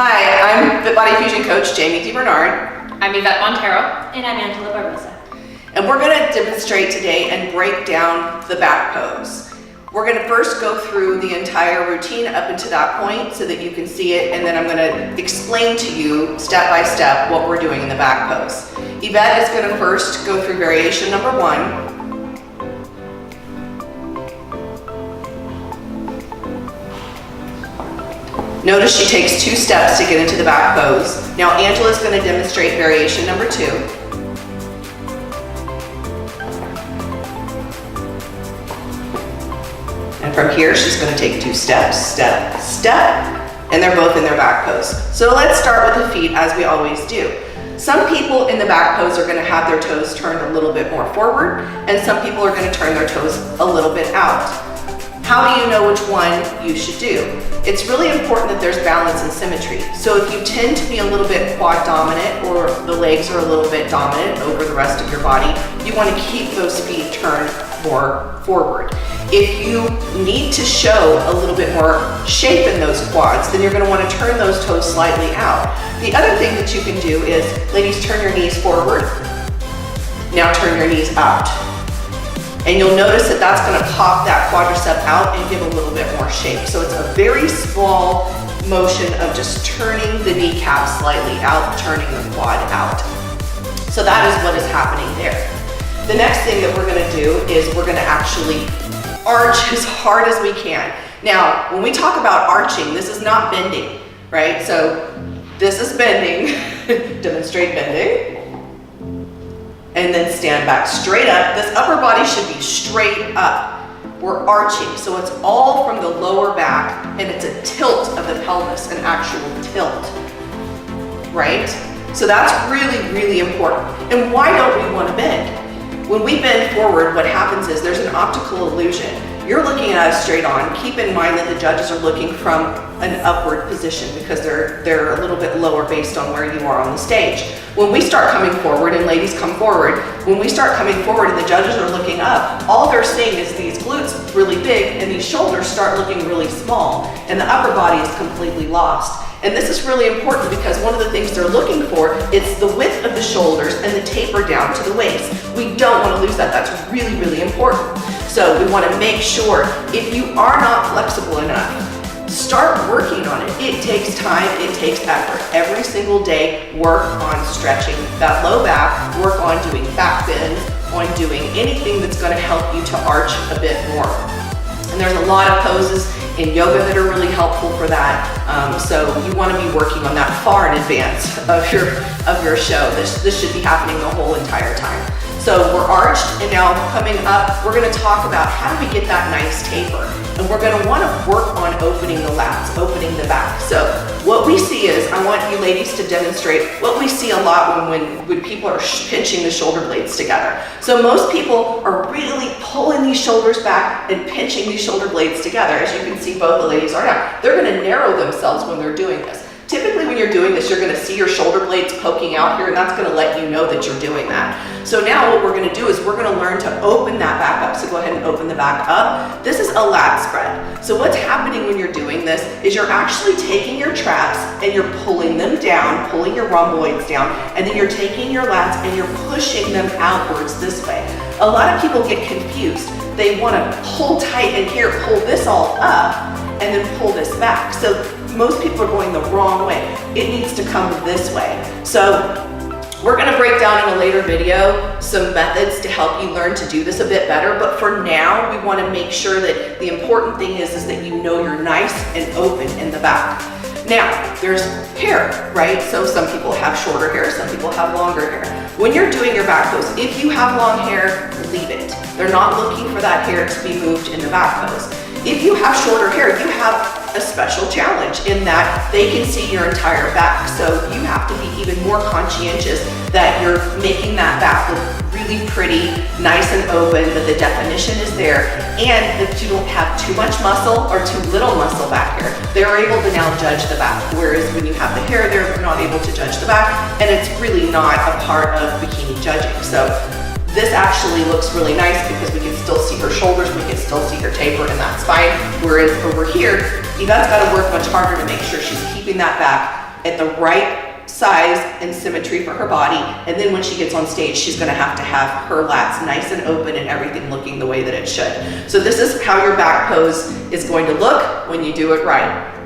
Hi, I'm FitBody Fusion Coach Jamie DeBernard. I'm Yvette Montero. And I'm Angela Barbosa. And we're going to demonstrate today and break down the back pose. We're going to first go through the entire routine up until that point so that you can see it, and then I'm going to explain to you step by step what we're doing in the back pose. Yvette is going to first go through variation number 1. Notice she takes 2 steps to get into the back pose. Now Angela is going to demonstrate variation number 2. And from here she's going to take 2 steps, step, step, and they're both in their back pose. So let's start with the feet as we always do. Some people in the back pose are going to have their toes turned a little bit more forward, and some people are going to turn their toes a little bit out. How do you know which one you should do? It's really important that there's balance and symmetry. So if you tend to be a little bit quad dominant, or the legs are a little bit dominant over the rest of your body, you want to keep those feet turned more forward. If you need to show a little bit more shape in those quads, then you're going to want to turn those toes slightly out. The other thing that you can do is, ladies, turn your knees forward. Now turn your knees out. And you'll notice that that's going to pop that quadricep out and give a little bit more shape. So it's a very small motion of just turning the kneecap slightly out, turning the quad out. So that is what is happening there. The next thing that we're going to do is we're going to actually arch as hard as we can. Now, when we talk about arching, this is not bending, right? So this is bending. Demonstrate bending. And then stand back straight up. This upper body should be straight up. We're arching, so it's all from the lower back, and it's a tilt of the pelvis, an actual tilt, right? So that's really, really important. And why don't we want to bend? When we bend forward, what happens is there's an optical illusion. You're looking at us straight on. Keep in mind that the judges are looking from an upward position because they're a little bit lower based on where you are on the stage. When we start coming forward, and ladies come forward, when we start coming forward and the judges are looking up, all they're seeing is these glutes really big and these shoulders start looking really small, and the upper body is completely lost. And this is really important because one of the things they're looking for is the width of the shoulders and the taper down to the waist. We don't want to lose that. That's really, really important. So we want to make sure, if you are not flexible enough, start working on it. It takes time, it takes effort. Every single day, work on stretching that low back, work on doing back bends, on doing anything that's going to help you to arch a bit more. And there's a lot of poses in yoga that are really helpful for that. So you want to be working on that far in advance of your show. This should be happening the whole entire time. So we're arched, and now coming up, we're going to talk about how do we get that nice taper. And we're going to want to work on opening the lats, opening the back. So what we see is, I want you ladies to demonstrate what we see a lot when people are pinching the shoulder blades together. So most people are really pulling these shoulders back and pinching these shoulder blades together. As you can see, both the ladies are now. They're going to narrow themselves when they're doing this. Typically when you're doing this, you're going to see your shoulder blades poking out here, and that's going to let you know that you're doing that. So now what we're going to do is we're going to learn to open that back up. So go ahead and open the back up. This is a lat spread. So what's happening when you're doing this is you're actually taking your traps and you're pulling them down, pulling your rhomboids down, and then you're taking your lats and you're pushing them outwards this way. A lot of people get confused. They want to pull tight and here, pull this all up, and then pull this back. So most people are going the wrong way. It needs to come this way. So we're going to break down in a later video some methods to help you learn to do this a bit better. But for now, we want to make sure that the important thing is that you know you're nice and open in the back. Now, there's hair, right? So some people have shorter hair, some people have longer hair. When you're doing your back pose, if you have long hair, leave it. They're not looking for that hair to be moved in the back pose. If you have shorter hair, you have a special challenge in that they can see your entire back. So you have to be even more conscientious that you're making that back look really pretty, nice and open, that the definition is there, and that you don't have too much muscle or too little muscle back here. They're able to now judge the back, whereas when you have the hair there, they're not able to judge the back, and it's really not a part of bikini judging. So this actually looks really nice because we can still see her shoulders, we can still see her taper, and that's fine. Whereas over here, Yvette's got to work much harder to make sure she's keeping that back at the right size and symmetry for her body, and then when she gets on stage, she's going to have her lats nice and open and everything looking the way that it should. So this is how your back pose is going to look when you do it right.